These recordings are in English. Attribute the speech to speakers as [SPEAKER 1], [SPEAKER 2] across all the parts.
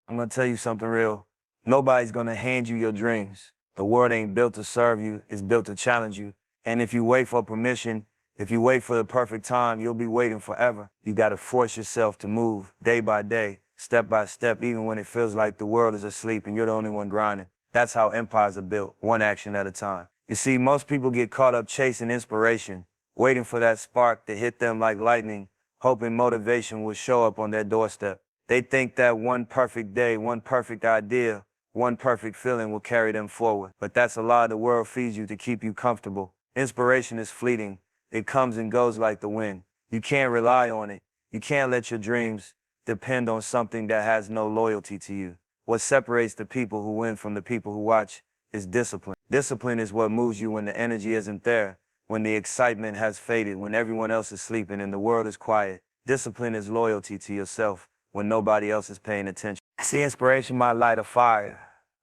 [SPEAKER 1] I'm gonna tell you something real. Nobody's gonna hand you your dreams. The world ain't built to serve you, it's built to challenge you. And if you wait for permission, if you wait for the perfect time, you'll be waiting forever. You gotta force yourself to move day by day, step by step, even when it feels like the world is asleep and you're the only one grinding. That's how empires are built, one action at a time. You see, most people get caught up chasing inspiration, waiting for that spark to hit them like lightning, hoping motivation will show up on their doorstep. They think that one perfect day, one perfect idea, one perfect feeling will carry them forward. But that's a lie the world feeds you to keep you comfortable. Inspiration is fleeting. It comes and goes like the wind. You can't rely on it. You can't let your dreams depend on something that has no loyalty to you. What separates the people who win from the people who watch is discipline. Discipline is what moves you when the energy isn't there, when the excitement has faded, when everyone else is sleeping and the world is quiet. Discipline is loyalty to yourself when nobody else is paying attention. See, inspiration might light a fire,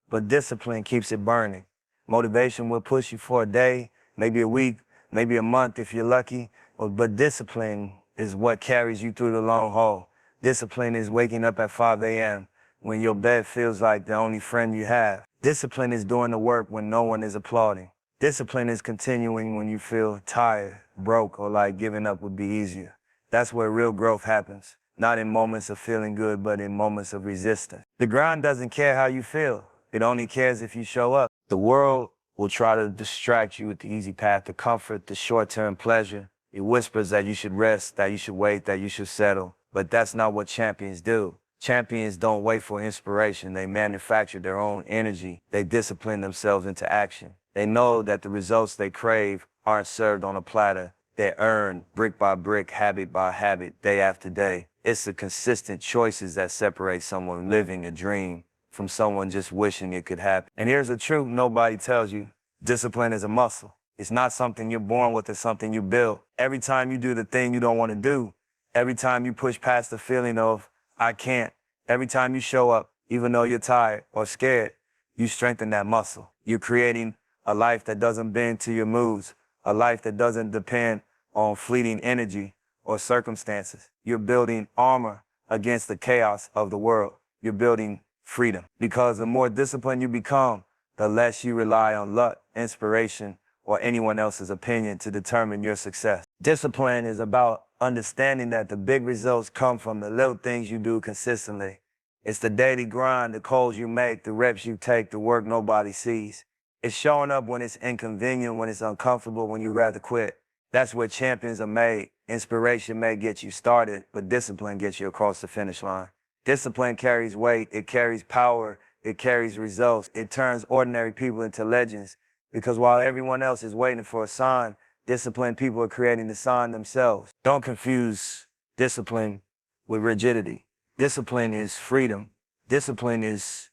[SPEAKER 1] but discipline keeps it burning. Motivation will push you for a day, maybe a week, maybe a month if you're lucky, but discipline is what carries you through the long haul. Discipline is waking up at 5 a.m. when your bed feels like the only friend you have. Discipline is doing the work when no one is applauding. Discipline is continuing when you feel tired, broke, or like giving up would be easier. That's where real growth happens. Not in moments of feeling good, but in moments of resistance. The grind doesn't care how you feel. It only cares if you show up. The world will try to distract you with the easy path to comfort, the short-term pleasure. It whispers that you should rest, that you should wait, that you should settle. But that's not what champions do. Champions don't wait for inspiration. They manufacture their own energy. They discipline themselves into action. They know that the results they crave aren't served on a platter. They're earned brick by brick, habit by habit, day after day. It's the consistent choices that separate someone living a dream from someone just wishing it could happen. And here's the truth nobody tells you. Discipline is a muscle. It's not something you're born with, it's something you build. Every time you do the thing you don't want to do, every time you push past the feeling of, I can't, every time you show up, even though you're tired or scared, you strengthen that muscle. You're creating a life that doesn't bend to your moods, a life that doesn't depend on fleeting energy or circumstances. You're building armor against the chaos of the world. You're building freedom. Because the more disciplined you become, the less you rely on luck, inspiration, or anyone else's opinion to determine your success. Discipline is about understanding that the big results come from the little things you do consistently. It's the daily grind, the calls you make, the reps you take, the work nobody sees. It's showing up when it's inconvenient, when it's uncomfortable, when you'd rather quit. That's where champions are made. Inspiration may get you started, but discipline gets you across the finish line. Discipline carries weight, it carries power, it carries results. It turns ordinary people into legends. Because while everyone else is waiting for a sign, disciplined people are creating the sign themselves. Don't confuse discipline with rigidity. Discipline is freedom. Discipline is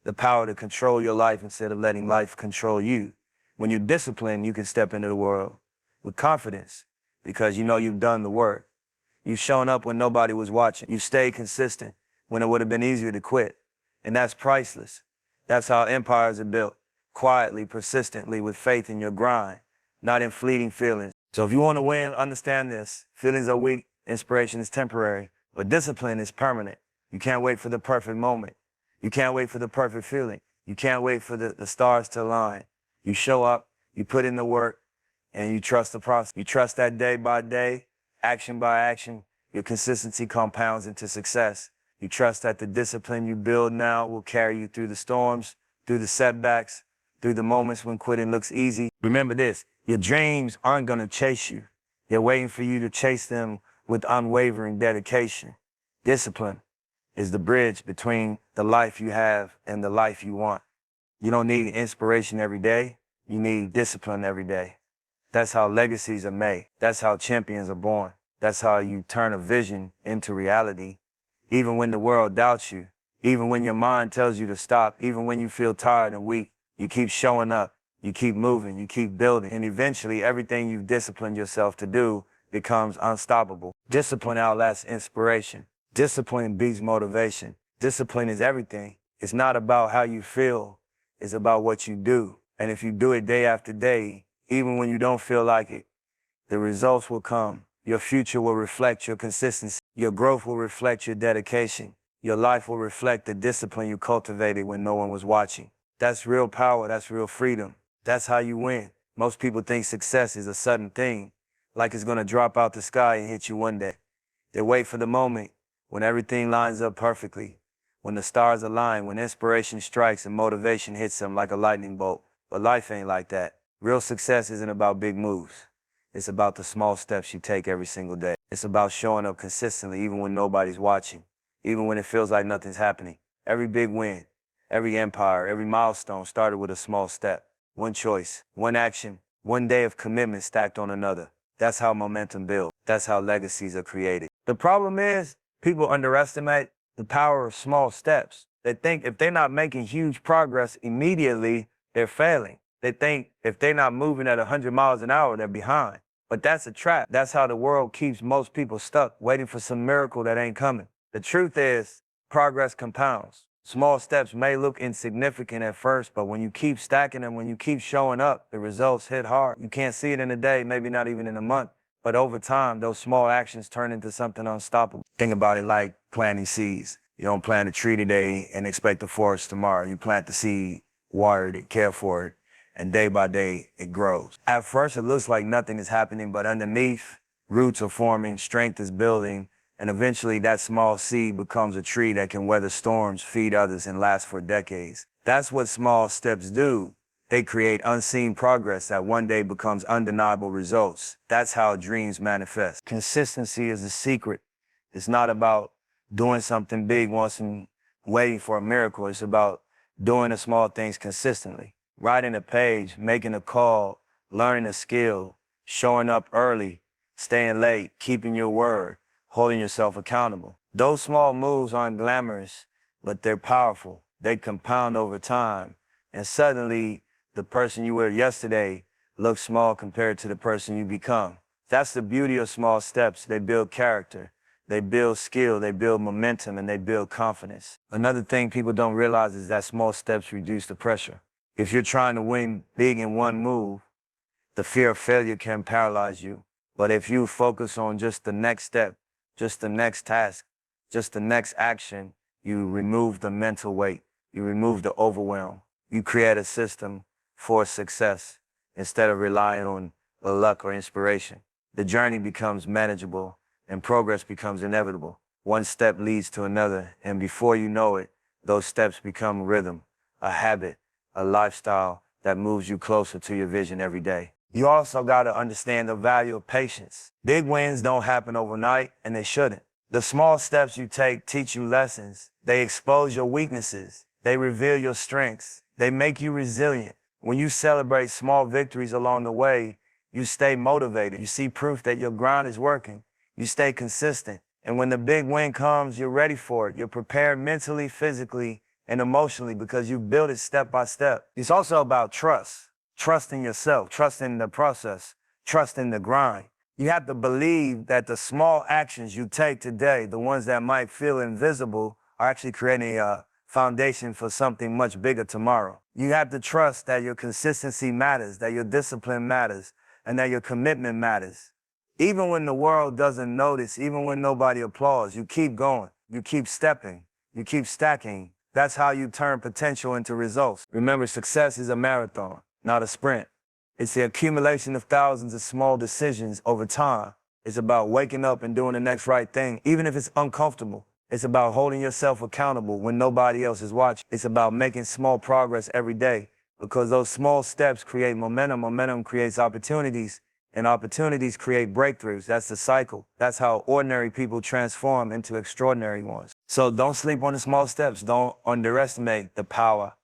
[SPEAKER 1] the power to control your life instead of letting life control you. When you're disciplined, you can step into the world with confidence because you know you've done the work. You've shown up when nobody was watching. You stayed consistent when it would have been easier to quit. And that's priceless. That's how empires are built, quietly, persistently, with faith in your grind, not in fleeting feelings. So if you want to win, understand this. Feelings are weak, inspiration is temporary, but discipline is permanent. You can't wait for the perfect moment. You can't wait for the perfect feeling. You can't wait for the stars to align. You show up, you put in the work, and you trust the process. You trust that day by day, action by action, your consistency compounds into success. You trust that the discipline you build now will carry you through the storms, through the setbacks, through the moments when quitting looks easy. Remember this, your dreams aren't gonna chase you. They're waiting for you to chase them with unwavering dedication. Discipline is the bridge between the life you have and the life you want. You don't need inspiration every day. You need discipline every day. That's how legacies are made. That's how champions are born. That's how you turn a vision into reality. Even when the world doubts you, even when your mind tells you to stop, even when you feel tired and weak, you keep showing up, you keep moving, you keep building, and eventually everything you've disciplined yourself to do becomes unstoppable. Discipline outlasts inspiration. Discipline beats motivation. Discipline is everything. It's not about how you feel, it's about what you do. And if you do it day after day, even when you don't feel like it, the results will come. Your future will reflect your consistency. Your growth will reflect your dedication. Your life will reflect the discipline you cultivated when no one was watching. That's real power. That's real freedom. That's how you win. Most people think success is a sudden thing, like it's going to drop out the sky and hit you one day. They wait for the moment when everything lines up perfectly, when the stars align, when inspiration strikes and motivation hits them like a lightning bolt. But life ain't like that. Real success isn't about big moves. It's about the small steps you take every single day. It's about showing up consistently even when nobody's watching, even when it feels like nothing's happening. Every big win, every empire, every milestone started with a small step. One choice, one action, one day of commitment stacked on another. That's how momentum builds. That's how legacies are created. The problem is, people underestimate the power of small steps. They think if they're not making huge progress immediately, they're failing. They think if they're not moving at 100 miles an hour, they're behind. But that's a trap. That's how the world keeps most people stuck, waiting for some miracle that ain't coming. The truth is, progress compounds. Small steps may look insignificant at first, but when you keep stacking them, when you keep showing up, the results hit hard. You can't see it in a day, maybe not even in a month, but over time, those small actions turn into something unstoppable. Think about it like planting seeds. You don't plant a tree today and expect a forest tomorrow. You plant the seed, water it, care for it, and day by day, it grows. At first, it looks like nothing is happening, but underneath, roots are forming, strength is building, and eventually that small seed becomes a tree that can weather storms, feed others, and last for decades. That's what small steps do. They create unseen progress that one day becomes undeniable results. That's how dreams manifest. Consistency is the secret. It's not about doing something big once and waiting for a miracle. It's about doing the small things consistently. Writing a page, making a call, learning a skill, showing up early, staying late, keeping your word, holding yourself accountable. Those small moves aren't glamorous, but they're powerful. They compound over time. And suddenly, the person you were yesterday looks small compared to the person you become. That's the beauty of small steps. They build character, they build skill, they build momentum, and they build confidence. Another thing people don't realize is that small steps reduce the pressure. If you're trying to win big in one move, the fear of failure can paralyze you. But if you focus on just the next step, just the next task, just the next action, you remove the mental weight, you remove the overwhelm. You create a system for success instead of relying on luck or inspiration. The journey becomes manageable and progress becomes inevitable. One step leads to another, and before you know it, those steps become a rhythm, a habit, a lifestyle that moves you closer to your vision every day. You also got to understand the value of patience. Big wins don't happen overnight, and they shouldn't. The small steps you take teach you lessons. They expose your weaknesses. They reveal your strengths. They make you resilient. When you celebrate small victories along the way, you stay motivated. You see proof that your grind is working. You stay consistent. And when the big win comes, you're ready for it. You're prepared mentally, physically, and emotionally because you built it step by step. It's also about trust. Trust in yourself, trust in the process, trust in the grind. You have to believe that the small actions you take today, the ones that might feel invisible, are actually creating a foundation for something much bigger tomorrow. You have to trust that your consistency matters, that your discipline matters, and that your commitment matters. Even when the world doesn't notice, even when nobody applauds, you keep going, you keep stepping, you keep stacking. That's how you turn potential into results. Remember, success is a marathon, not a sprint. It's the accumulation of thousands of small decisions over time. It's about waking up and doing the next right thing, even if it's uncomfortable. It's about holding yourself accountable when nobody else is watching. It's about making small progress every day because those small steps create momentum. Momentum creates opportunities, and opportunities create breakthroughs. That's the cycle. That's how ordinary people transform into extraordinary ones. So don't sleep on the small steps. Don't underestimate the power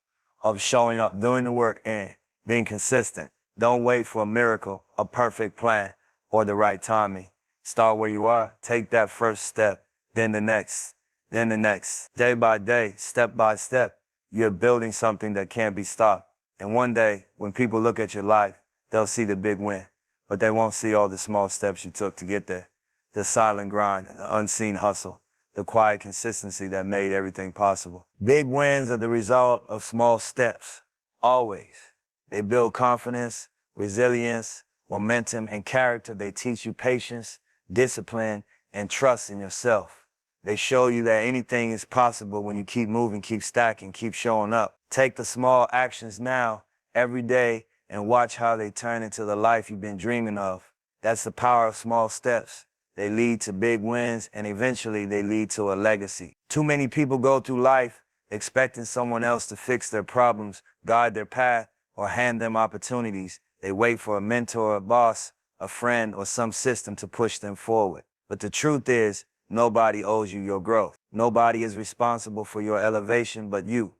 [SPEAKER 1] of showing up, doing the work, and being consistent. Don't wait for a miracle, a perfect plan, or the right timing. Start where you are. Take that first step, then the next, then the next. Day by day, step by step, you're building something that can't be stopped. And one day, when people look at your life, they'll see the big win, but they won't see all the small steps you took to get there. The silent grind, the unseen hustle, the quiet consistency that made everything possible. Big wins are the result of small steps, always. They build confidence, resilience, momentum, and character. They teach you patience, discipline, and trust in yourself. They show you that anything is possible when you keep moving, keep stacking, keep showing up. Take the small actions now, every day, and watch how they turn into the life you've been dreaming of. That's the power of small steps. They lead to big wins, and eventually they lead to a legacy. Too many people go through life expecting someone else to fix their problems, guide their path, or hand them opportunities. They wait for a mentor, a boss, a friend, or some system to push them forward. But the truth is, nobody owes you your growth. Nobody is responsible for your elevation but you.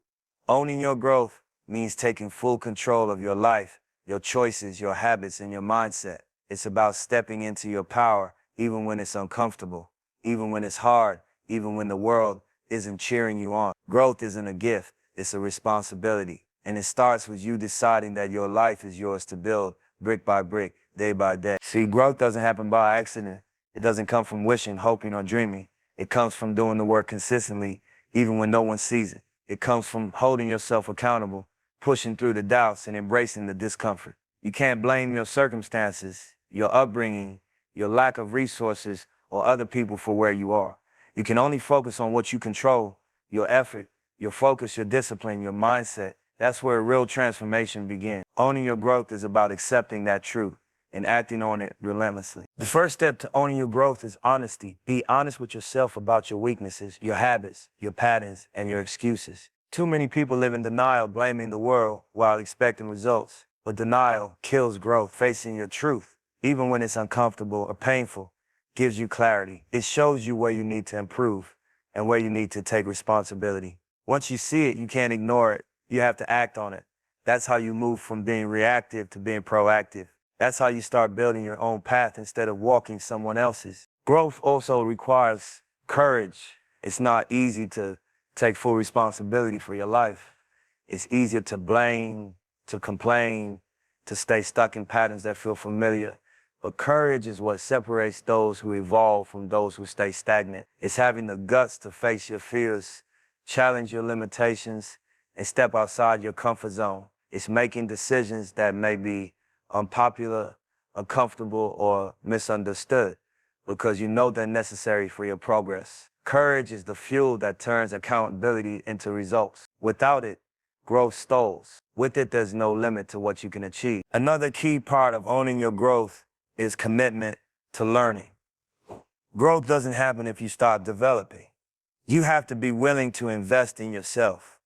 [SPEAKER 1] Owning your growth means taking full control of your life, your choices, your habits, and your mindset. It's about stepping into your power, even when it's uncomfortable, even when it's hard, even when the world isn't cheering you on. Growth isn't a gift, it's a responsibility. And it starts with you deciding that your life is yours to build, brick by brick, day by day. See, growth doesn't happen by accident. It doesn't come from wishing, hoping, or dreaming. It comes from doing the work consistently, even when no one sees it. It comes from holding yourself accountable, pushing through the doubts, and embracing the discomfort. You can't blame your circumstances, your upbringing, your lack of resources, or other people for where you are. You can only focus on what you control, your effort, your focus, your discipline, your mindset. That's where real transformation begins. Owning your growth is about accepting that truth and acting on it relentlessly. The first step to owning your growth is honesty. Be honest with yourself about your weaknesses, your habits, your patterns, and your excuses. Too many people live in denial, blaming the world while expecting results. But denial kills growth. Facing your truth, even when it's uncomfortable or painful, gives you clarity. It shows you where you need to improve and where you need to take responsibility. Once you see it, you can't ignore it. You have to act on it. That's how you move from being reactive to being proactive. That's how you start building your own path instead of walking someone else's. Growth also requires courage. It's not easy to take full responsibility for your life. It's easier to blame, to complain, to stay stuck in patterns that feel familiar. But courage is what separates those who evolve from those who stay stagnant. It's having the guts to face your fears, challenge your limitations, and step outside your comfort zone. It's making decisions that may be unpopular, uncomfortable, or misunderstood because you know they're necessary for your progress. Courage is the fuel that turns accountability into results. Without it, growth stalls. With it, there's no limit to what you can achieve. Another key part of owning your growth is commitment to learning. Growth doesn't happen if you stop developing. You have to be willing to invest in yourself,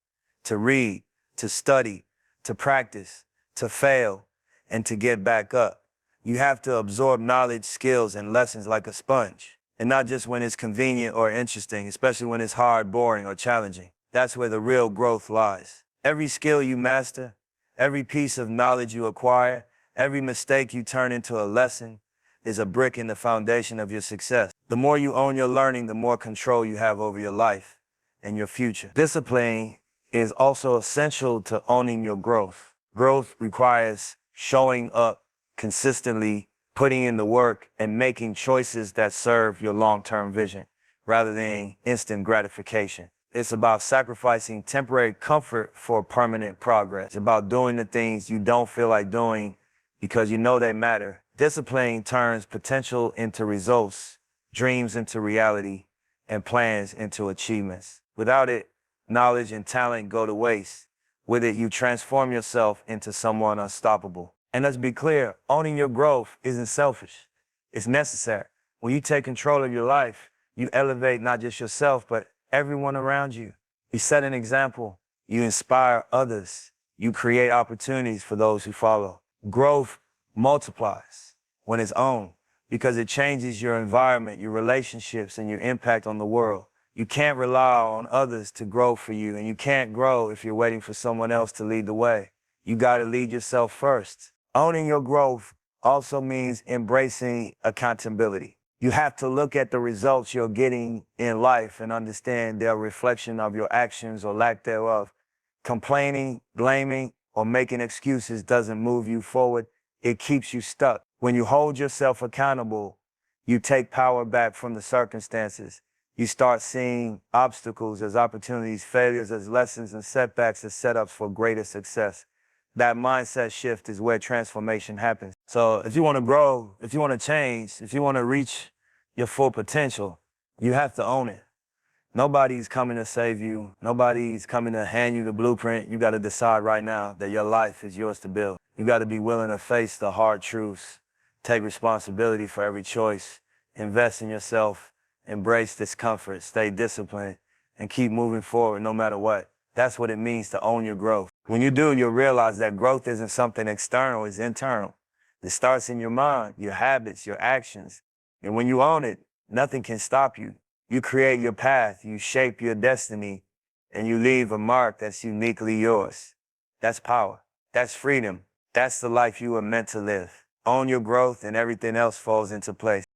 [SPEAKER 1] to read, to study, to practice, to fail, and to get back up. You have to absorb knowledge, skills, and lessons like a sponge, and not just when it's convenient or interesting, especially when it's hard, boring, or challenging. That's where the real growth lies. Every skill you master, every piece of knowledge you acquire, every mistake you turn into a lesson is a brick in the foundation of your success. The more you own your learning, the more control you have over your life and your future. Discipline is also essential to owning your growth. Growth requires showing up consistently, putting in the work, and making choices that serve your long-term vision rather than instant gratification. It's about sacrificing temporary comfort for permanent progress. It's about doing the things you don't feel like doing because you know they matter. Discipline turns potential into results, dreams into reality, and plans into achievements. Without it, knowledge and talent go to waste. With it, you transform yourself into someone unstoppable. And let's be clear, owning your growth isn't selfish. It's necessary. When you take control of your life, you elevate not just yourself, but everyone around you. You set an example. You inspire others. You create opportunities for those who follow. Growth multiplies when it's owned because it changes your environment, your relationships, and your impact on the world. You can't rely on others to grow for you, and you can't grow if you're waiting for someone else to lead the way. You got to lead yourself first. Owning your growth also means embracing accountability. You have to look at the results you're getting in life and understand they're a reflection of your actions or lack thereof. Complaining, blaming, or making excuses doesn't move you forward. It keeps you stuck. When you hold yourself accountable, you take power back from the circumstances. You start seeing obstacles as opportunities, failures as lessons, and setbacks as setups for greater success. That mindset shift is where transformation happens. So if you want to grow, if you want to change, if you want to reach your full potential, you have to own it. Nobody's coming to save you. Nobody's coming to hand you the blueprint. You got to decide right now that your life is yours to build. You got to be willing to face the hard truths, take responsibility for every choice, invest in yourself, embrace discomfort, stay disciplined, and keep moving forward no matter what. That's what it means to own your growth. When you do, you'll realize that growth isn't something external, it's internal. It starts in your mind, your habits, your actions. And when you own it, nothing can stop you. You create your path, you shape your destiny, and you leave a mark that's uniquely yours. That's power. That's freedom. That's the life you were meant to live. Own your growth and everything else falls into place.